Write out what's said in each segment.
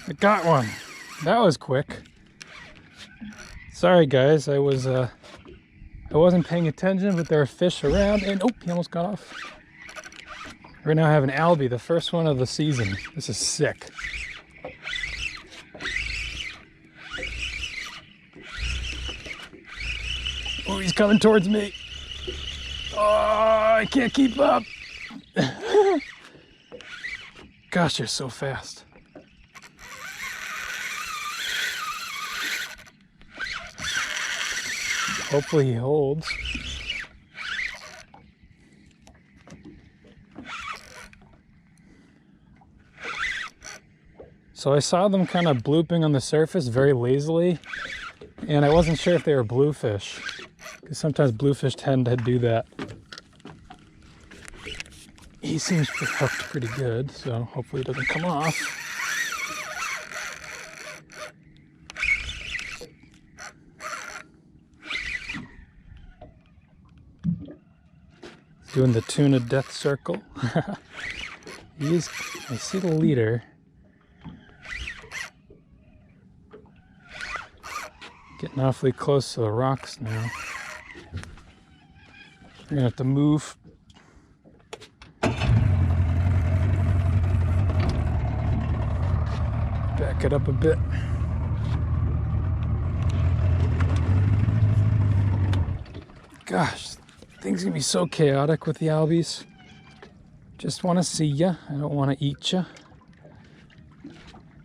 I got one. That was quick. Sorry guys, I wasn't paying attention, but there are fish around, and oh, he almost got off. Right now I have an albie, the first one of the season. This is sick. Oh, he's coming towards me. Oh, I can't keep up. Gosh, you're so fast. Hopefully he holds. So I saw them kind of blooping on the surface very lazily, and I wasn't sure if they were bluefish, because sometimes bluefish tend to do that. He seems hooked pretty good, so hopefully it doesn't come off. Doing the tuna death circle. I see the leader. Getting awfully close to the rocks now. We're gonna have to move. Back it up a bit. Gosh, things can be so chaotic with the albies. Just want to see ya. I don't want to eat ya.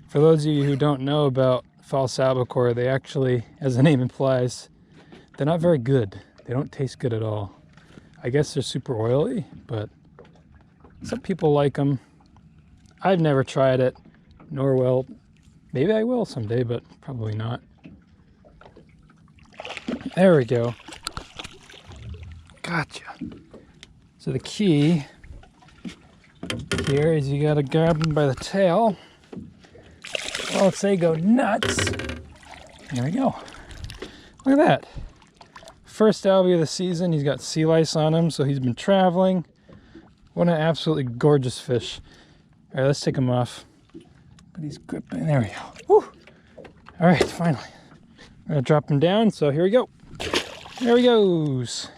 For those of you who don't know about false albacore, they actually, as the name implies, they're not very good. They don't taste good at all. I guess they're super oily, but some people like them. I've never tried it, nor will. Maybe I will someday, but probably not. There we go. Gotcha. So the key here is you gotta grab them by the tail. Well, let's say go nuts. There we go. Look at that. First albie of the season. He's got sea lice on him, so he's been traveling. What an absolutely gorgeous fish. All right, let's take him off. But he's gripping. There we go. Woo. All right, finally. I'm gonna drop him down, so here we go. There he goes.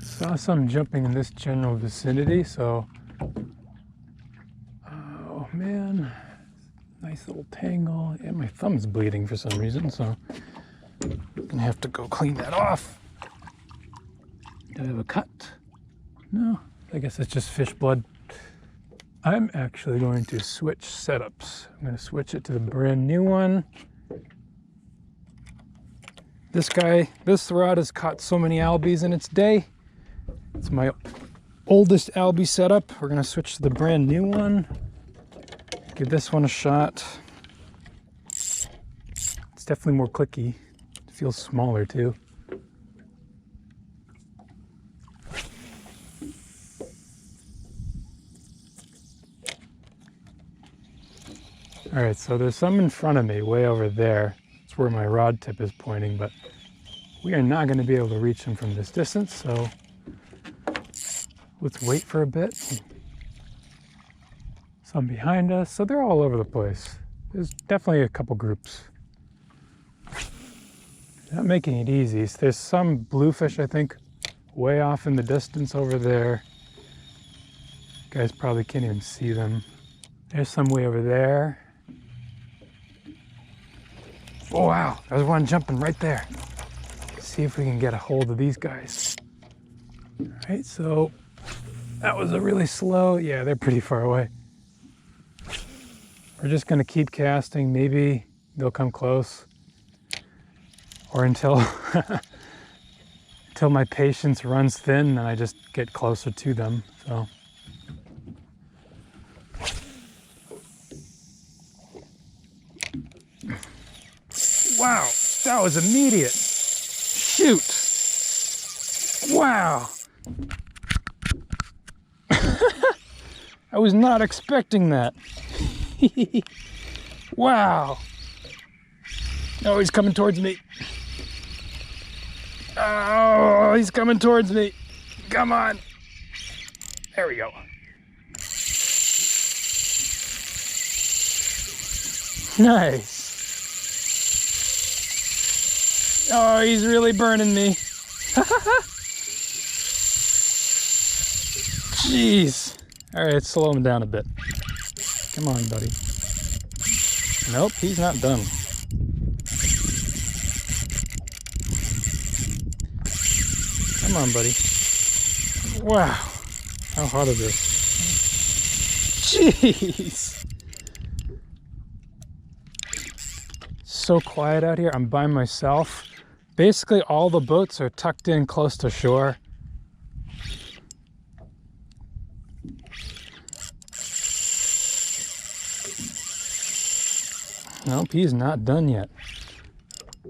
Saw some jumping in this general vicinity, so oh man, nice little tangle. And my thumb's bleeding for some reason, so I'm gonna have to go clean that off. Do I have a cut? No, I guess it's just fish blood. I'm actually going to switch setups. I'm going to switch it to the brand new one. This rod has caught so many albies in its day. It's my oldest albie setup. We're going to switch to the brand new one. Give this one a shot. It's definitely more clicky. It feels smaller too. All right, so there's some in front of me, way over there. It's where my rod tip is pointing, but we are not going to be able to reach them from this distance, so let's wait for a bit. Some behind us, so they're all over the place. There's definitely a couple groups. Not making it easy. There's some bluefish, I think, way off in the distance over there. You guys probably can't even see them. There's some way over there. Oh wow, there's one jumping right there. Let's see if we can get a hold of these guys. All right, so that was a really slow, yeah, they're pretty far away. We're just gonna keep casting. Maybe they'll come close. Or until until my patience runs thin and I just get closer to them, so. Wow, that was immediate. Shoot. Wow. I was not expecting that. Wow. Oh, he's coming towards me. Oh, he's coming towards me. Come on. There we go. Nice. Oh, he's really burning me. Jeez. All right, slow him down a bit. Come on, buddy. Nope, he's not done. Come on, buddy. Wow. How hot is this? Jeez. So quiet out here. I'm by myself. Basically, all the boats are tucked in close to shore. Nope, he's not done yet.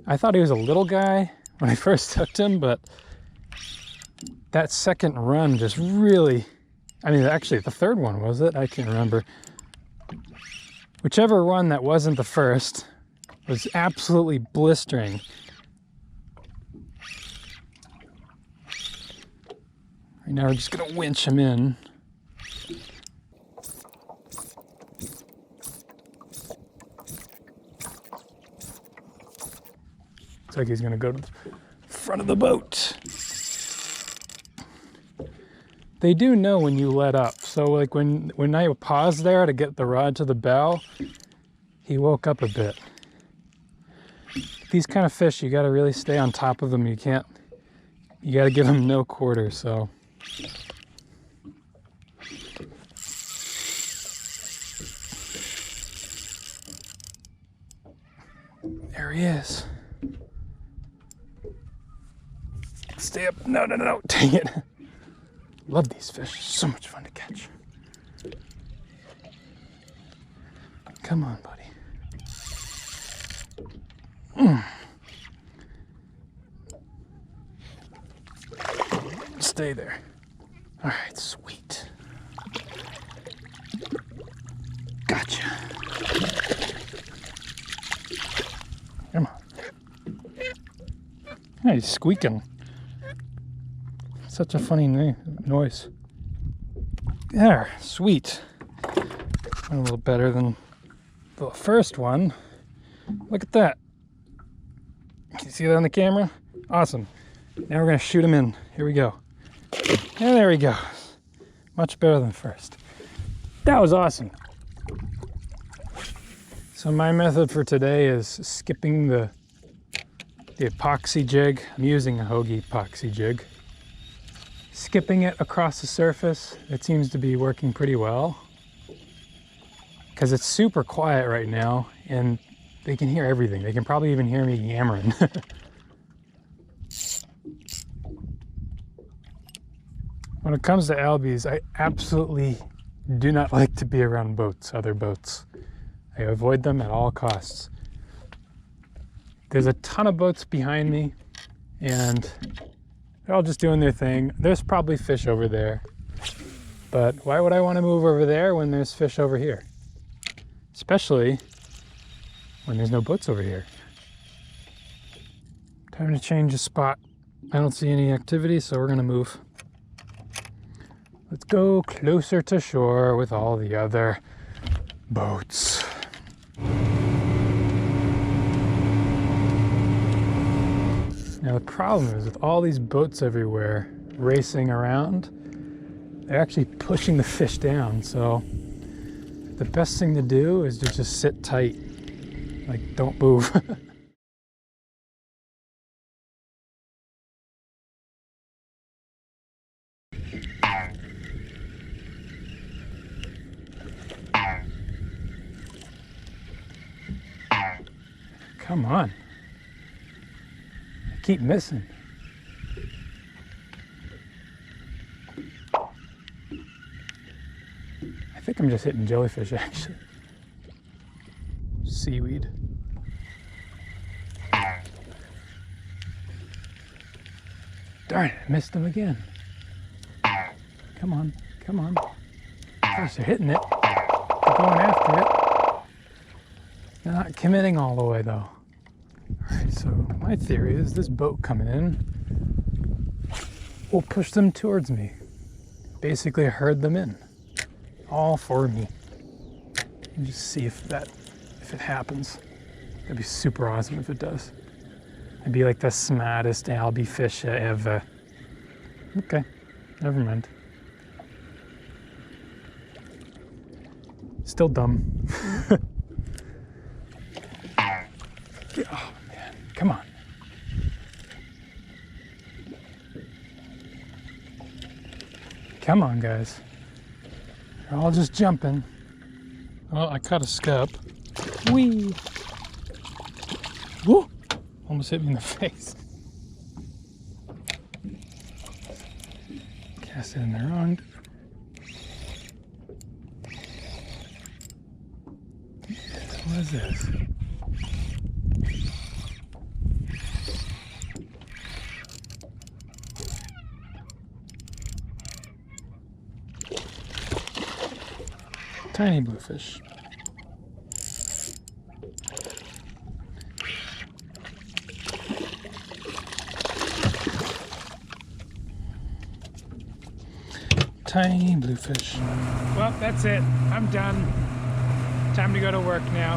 I thought he was a little guy when I first hooked him, but that second run just really, I mean, actually the third one, was it? I can't remember. Whichever one that wasn't the first was absolutely blistering. Right now we're just gonna winch him in. Looks like he's gonna go to the front of the boat. They do know when you let up. So like when I paused there to get the rod to the bow, he woke up a bit. These kind of fish, you gotta really stay on top of them. You gotta give them no quarter, so. There he is. Stay up. No, no, no, dang it. Love these fish. So much fun to catch. Come on, buddy. Stay there. All right, sweet. Gotcha. Come on. Hey, he's squeaking. Such a funny noise. There, sweet. A little better than the first one. Look at that. Can you see that on the camera? Awesome. Now we're gonna shoot him in. Here we go. And there we go. Much better than first. That was awesome. So my method for today is skipping the epoxy jig. I'm using a Hoagie epoxy jig. Skipping it across the surface. It seems to be working pretty well. Because it's super quiet right now and they can hear everything. They can probably even hear me yammering. When it comes to albies, I absolutely do not like to be around boats, other boats. I avoid them at all costs. There's a ton of boats behind me and they're all just doing their thing. There's probably fish over there, but why would I want to move over there when there's fish over here? Especially when there's no boats over here. Time to change the spot. I don't see any activity, so we're gonna move. Let's go closer to shore with all the other boats. Now the problem is with all these boats everywhere racing around, they're actually pushing the fish down. So the best thing to do is to just sit tight, like don't move. Come on. I keep missing. I think I'm just hitting jellyfish actually. Seaweed. Darn it, I missed them again. Come on, come on. course, they're hitting it. They're going after it. They're not committing all the way, though. All right, so my theory is this boat coming in will push them towards me. Basically herd them in. All for me. And just see if it happens. That'd be super awesome if it does. It'd be like the smartest albie fish ever. Okay, never mind. Still dumb. Oh man, come on. Come on, guys. They're all just jumping. Oh, I caught a scup. Whee! Woo! Almost hit me in the face. Cast it in the round. What is this? Tiny bluefish. Tiny bluefish. Well, that's it. I'm done. Time to go to work now.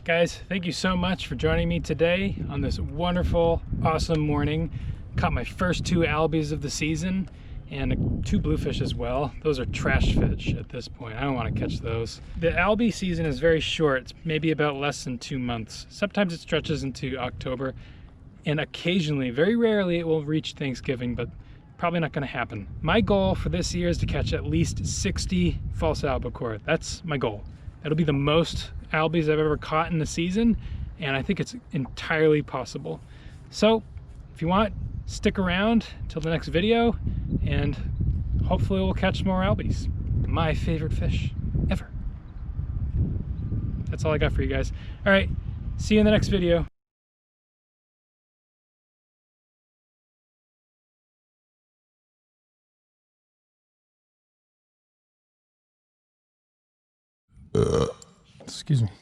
Guys, thank you so much for joining me today on this wonderful, awesome morning. Caught my first 2 albies of the season and 2 bluefish as well. Those are trash fish at this point. I don't want to catch those. The albie season is very short. It's maybe about less than 2 months. Sometimes it stretches into October, and occasionally, very rarely, it will reach Thanksgiving, but probably not going to happen. My goal for this year is to catch at least 60 false albacore. That's my goal. That'll be the most albies I've ever caught in the season, and I think it's entirely possible. So if you want, stick around till the next video, and hopefully we'll catch more albies. My favorite fish ever. That's all I got for you guys. All right, see you in the next video. Excuse me.